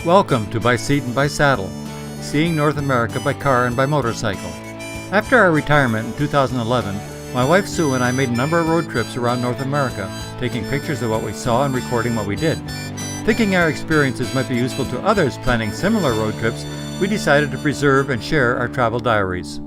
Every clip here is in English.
Welcome to By Seat and By Saddle, seeing North America by car and by motorcycle. After our retirement in 2011, my wife Sue and I made a number of road trips around North America, taking pictures of what we saw and recording what we did. Thinking our experiences might be useful to others planning similar road trips, we decided to preserve and share our travel diaries.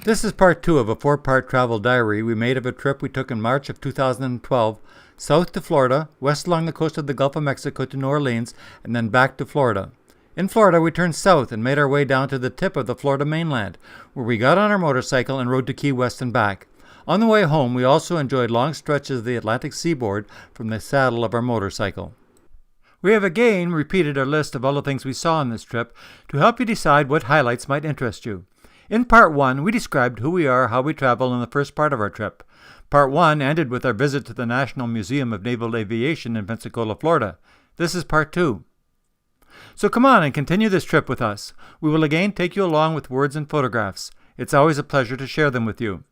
This is part 2 of a 4-part travel diary we made of a trip we took in March of 2012, south to Florida, west along the coast of the Gulf of Mexico to New Orleans, and then back to Florida. In Florida, we turned south and made our way down to the tip of the Florida mainland, where we got on our motorcycle and rode to Key West and back. On the way home, we also enjoyed long stretches of the Atlantic seaboard from the saddle of our motorcycle. We have again repeated our list of all the things we saw on this trip to help you decide what highlights might interest you. In Part 1, we described who we are, how we travel in the first part of our trip. Part 1 ended with our visit to the National Museum of Naval Aviation in Pensacola, Florida. This is Part 2. So come on and continue this trip with us. We will again take you along with words and photographs. It's always a pleasure to share them with you.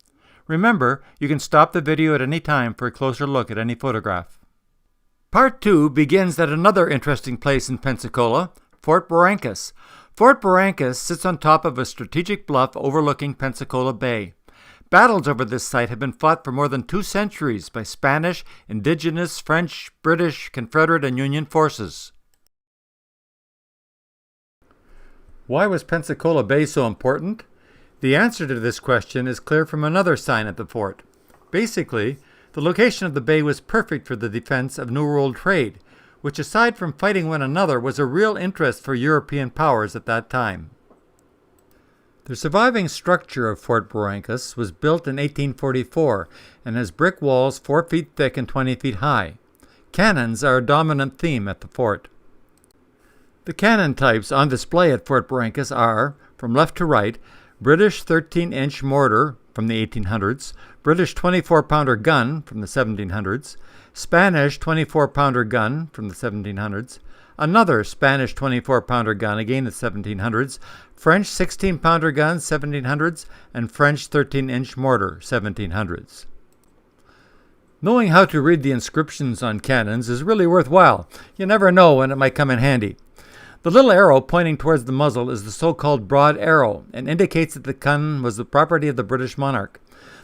Remember, you can stop the video at any time for a closer look at any photograph. Part 2 begins at another interesting place in Pensacola, Fort Barrancas. Fort Barrancas sits on top of a strategic bluff overlooking Pensacola Bay. Battles over this site have been fought for more than 2 centuries by Spanish, Indigenous, French, British, Confederate, and Union forces. Why was Pensacola Bay so important? The answer to this question is clear from another sign at the fort. Basically, the location of the bay was perfect for the defense of New World trade, which aside from fighting one another was a real interest for European powers at that time. The surviving structure of Fort Barrancas was built in 1844 and has brick walls 4 feet thick and 20 feet high. Cannons are a dominant theme at the fort. The cannon types on display at Fort Barrancas are, from left to right, British 13-inch mortar from the 1800s, British 24-pounder gun from the 1700s, Spanish 24-pounder gun from the 1700s, another Spanish 24-pounder gun, again the 1700s, French 16-pounder gun, 1700s, and French 13-inch mortar, 1700s. Knowing how to read the inscriptions on cannons is really worthwhile. You never know when it might come in handy. The little arrow pointing towards the muzzle is the so-called broad arrow and indicates that the gun was the property of the British monarch.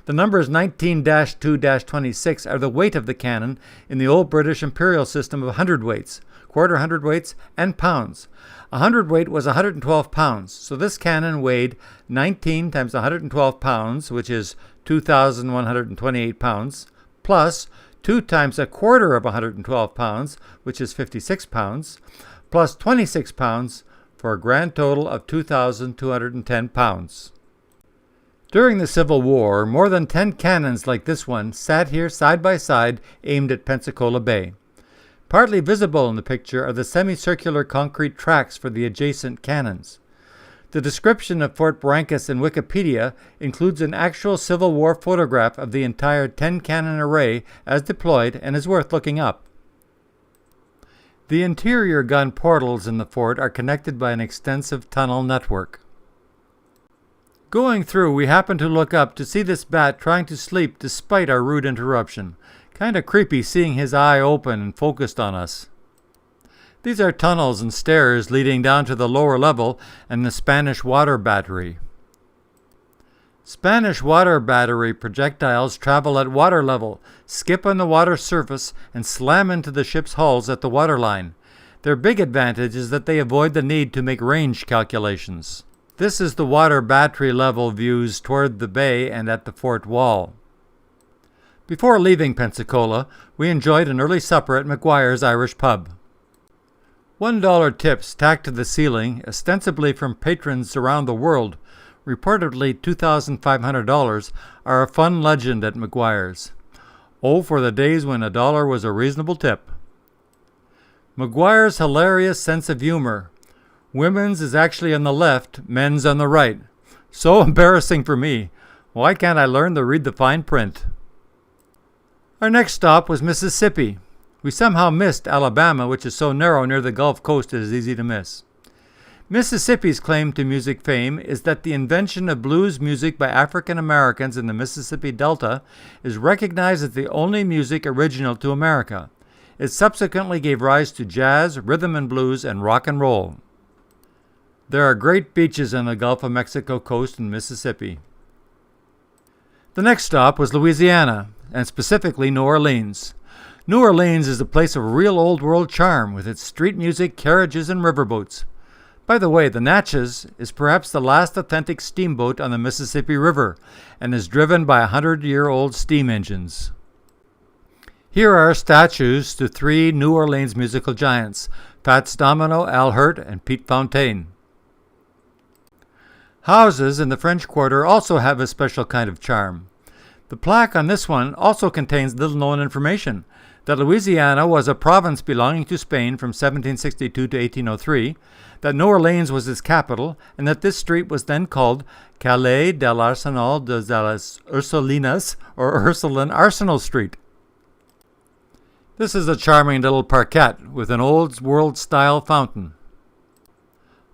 The numbers 19-2-26 are the weight of the cannon in the old British imperial system of hundredweights, quarter hundredweights, and pounds. A hundredweight was 112 pounds, so this cannon weighed 19 times 112 pounds, which is 2,128 pounds, plus 2 times a quarter of 112 pounds, which is 56 pounds, plus 26 pounds, for a grand total of 2,210 pounds. During the Civil War, more than 10 cannons like this one sat here side by side aimed at Pensacola Bay. Partly visible in the picture are the semicircular concrete tracks for the adjacent cannons. The description of Fort Barrancas in Wikipedia includes an actual Civil War photograph of the entire 10-cannon array as deployed and is worth looking up. The interior gun portals in the fort are connected by an extensive tunnel network. Going through, we happened to look up to see this bat trying to sleep despite our rude interruption. Kinda creepy seeing his eye open and focused on us. These are tunnels and stairs leading down to the lower level and the Spanish water battery. Spanish water battery projectiles travel at water level, skip on the water surface, and slam into the ship's hulls at the waterline. Their big advantage is that they avoid the need to make range calculations. This is the water battery level views toward the bay and at the fort wall. Before leaving Pensacola, we enjoyed an early supper at McGuire's Irish Pub. $1 tips tacked to the ceiling, ostensibly from patrons around the world, reportedly $2,500, are a fun legend at McGuire's. Oh, for the days when $1 was a reasonable tip. McGuire's hilarious sense of humor. Women's is actually on the left, men's on the right. So embarrassing for me. Why can't I learn to read the fine print? Our next stop was Mississippi. We somehow missed Alabama, which is so narrow near the Gulf Coast it is easy to miss. Mississippi's claim to music fame is that the invention of blues music by African Americans in the Mississippi Delta is recognized as the only music original to America. It subsequently gave rise to jazz, rhythm and blues, and rock and roll. There are great beaches on the Gulf of Mexico coast in Mississippi. The next stop was Louisiana, and specifically New Orleans. New Orleans is a place of real old-world charm with its street music, carriages, and riverboats. By the way, the Natchez is perhaps the last authentic steamboat on the Mississippi River and is driven by 100-year-old steam engines. Here are statues to three New Orleans musical giants, Fats Domino, Al Hirt, and Pete Fontaine. Houses in the French Quarter also have a special kind of charm. The plaque on this one also contains little-known information, that Louisiana was a province belonging to Spain from 1762 to 1803, that New Orleans was its capital, and that this street was then called Calais de l'Arsenal de las Ursulinas, or Ursuline Arsenal Street. This is a charming little parquet with an old-world-style fountain.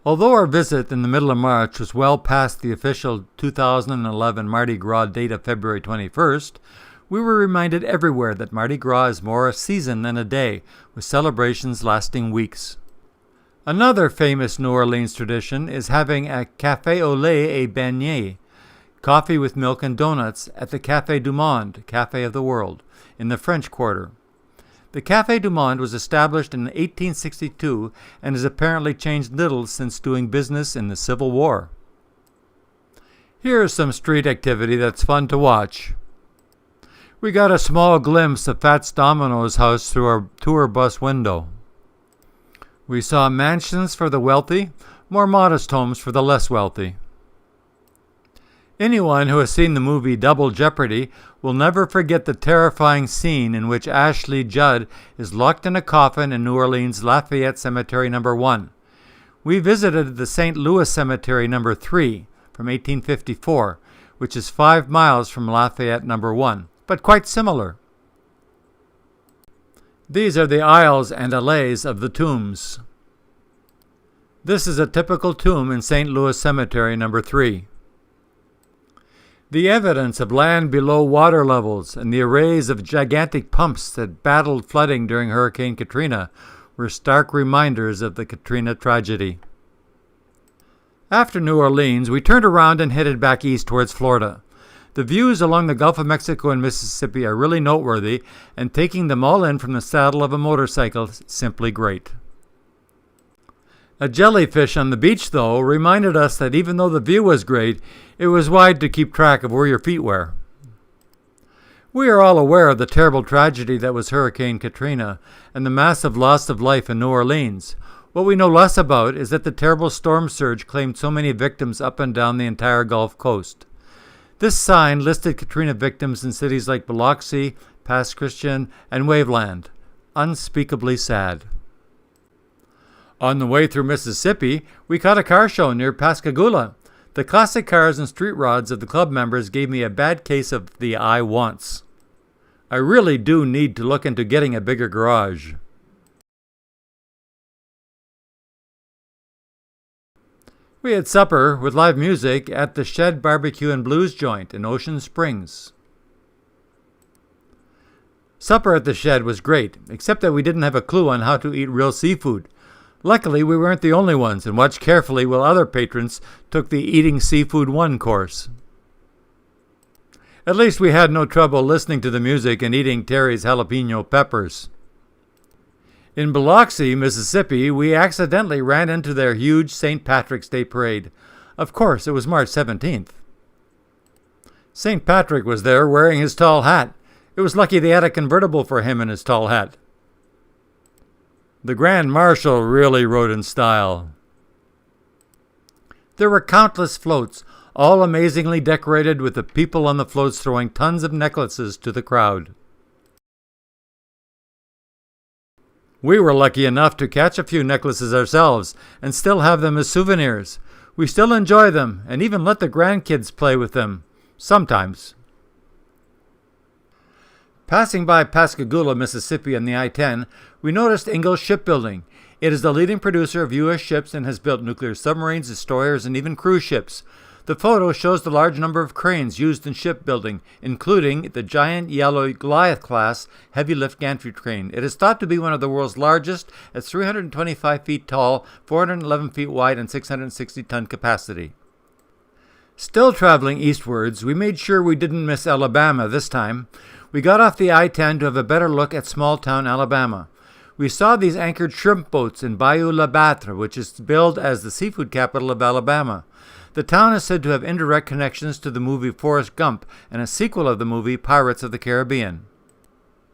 Although our visit in the middle of March was well past the official 2011 Mardi Gras date of February 21st, we were reminded everywhere that Mardi Gras is more a season than a day, with celebrations lasting weeks. Another famous New Orleans tradition is having a café au lait et beignet, coffee with milk and donuts, at the Café du Monde, Cafe of the World, in the French Quarter. The Café du Monde was established in 1862 and has apparently changed little since doing business in the Civil War. Here is some street activity that's fun to watch. We got a small glimpse of Fats Domino's house through our tour bus window. We saw mansions for the wealthy, more modest homes for the less wealthy. Anyone who has seen the movie Double Jeopardy will never forget the terrifying scene in which Ashley Judd is locked in a coffin in New Orleans' Lafayette Cemetery No. 1. We visited the St. Louis Cemetery No. 3 from 1854, which is 5 miles from Lafayette No. 1, but quite similar. These are the aisles and alleys of the tombs. This is a typical tomb in St. Louis Cemetery No. 3. The evidence of land below water levels and the arrays of gigantic pumps that battled flooding during Hurricane Katrina were stark reminders of the Katrina tragedy. After New Orleans, we turned around and headed back east towards Florida. The views along the Gulf of Mexico and Mississippi are really noteworthy, and taking them all in from the saddle of a motorcycle is simply great. A jellyfish on the beach, though, reminded us that even though the view was great, it was wide to keep track of where your feet were. We are all aware of the terrible tragedy that was Hurricane Katrina and the massive loss of life in New Orleans. What we know less about is that the terrible storm surge claimed so many victims up and down the entire Gulf Coast. This sign listed Katrina victims in cities like Biloxi, Pass Christian, and Waveland. Unspeakably sad. On the way through Mississippi, we caught a car show near Pascagoula. The classic cars and street rods of the club members gave me a bad case of the I wants. I really do need to look into getting a bigger garage. We had supper with live music at the Shed Barbecue and Blues joint in Ocean Springs. Supper at the Shed was great, except that we didn't have a clue on how to eat real seafood. Luckily, we weren't the only ones and watched carefully while other patrons took the Eating Seafood 1 course. At least we had no trouble listening to the music and eating Terry's jalapeno peppers. In Biloxi, Mississippi, we accidentally ran into their huge St. Patrick's Day parade. Of course, it was March 17th. St. Patrick was there wearing his tall hat. It was lucky they had a convertible for him and his tall hat. The Grand Marshal really rode in style. There were countless floats, all amazingly decorated with the people on the floats throwing tons of necklaces to the crowd. We were lucky enough to catch a few necklaces ourselves and still have them as souvenirs. We still enjoy them and even let the grandkids play with them, sometimes. Passing by Pascagoula, Mississippi on the I-10, we noticed Ingalls Shipbuilding. It is the leading producer of U.S. ships and has built nuclear submarines, destroyers, and even cruise ships. The photo shows the large number of cranes used in shipbuilding, including the giant yellow Goliath-class heavy-lift gantry crane. It is thought to be one of the world's largest at 325 feet tall, 411 feet wide, and 660-ton capacity. Still traveling eastwards, we made sure we didn't miss Alabama this time. We got off the I-10 to have a better look at small-town Alabama. We saw these anchored shrimp boats in Bayou La Batre, which is billed as the seafood capital of Alabama. The town is said to have indirect connections to the movie Forrest Gump and a sequel of the movie Pirates of the Caribbean.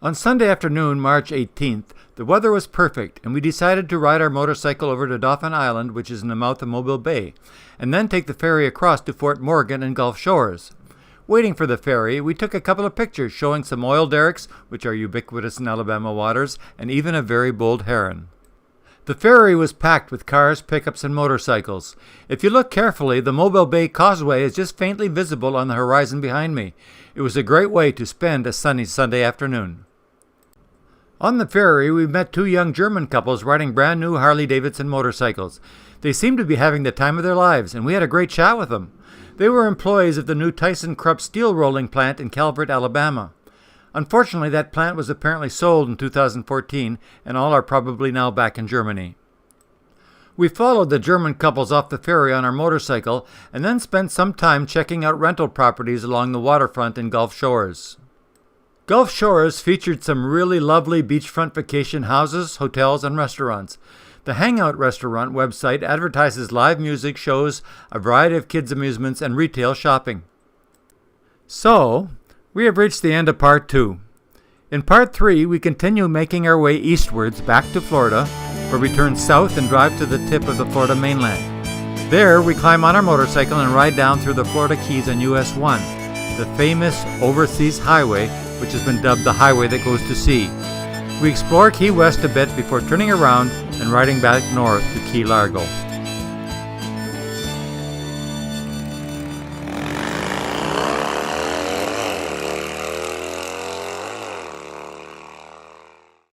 On Sunday afternoon, March 18th, the weather was perfect, and we decided to ride our motorcycle over to Dauphin Island, which is in the mouth of Mobile Bay, and then take the ferry across to Fort Morgan and Gulf Shores. Waiting for the ferry, we took a couple of pictures showing some oil derricks, which are ubiquitous in Alabama waters, and even a very bold heron. The ferry was packed with cars, pickups, and motorcycles. If you look carefully, the Mobile Bay Causeway is just faintly visible on the horizon behind me. It was a great way to spend a sunny Sunday afternoon. On the ferry, we met two young German couples riding brand new Harley Davidson motorcycles. They seemed to be having the time of their lives, and we had a great chat with them. They were employees of the new Tyson Krupp steel rolling plant in Calvert, Alabama. Unfortunately, that plant was apparently sold in 2014, and all are probably now back in Germany. We followed the German couples off the ferry on our motorcycle, and then spent some time checking out rental properties along the waterfront in Gulf Shores. Gulf Shores featured some really lovely beachfront vacation houses, hotels, and restaurants. The Hangout restaurant website advertises live music, shows, a variety of kids' amusements, and retail shopping. So, we have reached the end of Part 2. In Part 3, we continue making our way eastwards back to Florida, where we turn south and drive to the tip of the Florida mainland. There, we climb on our motorcycle and ride down through the Florida Keys on US 1, the famous overseas highway, which has been dubbed the highway that goes to sea. We explore Key West a bit before turning around and riding back north to Key Largo.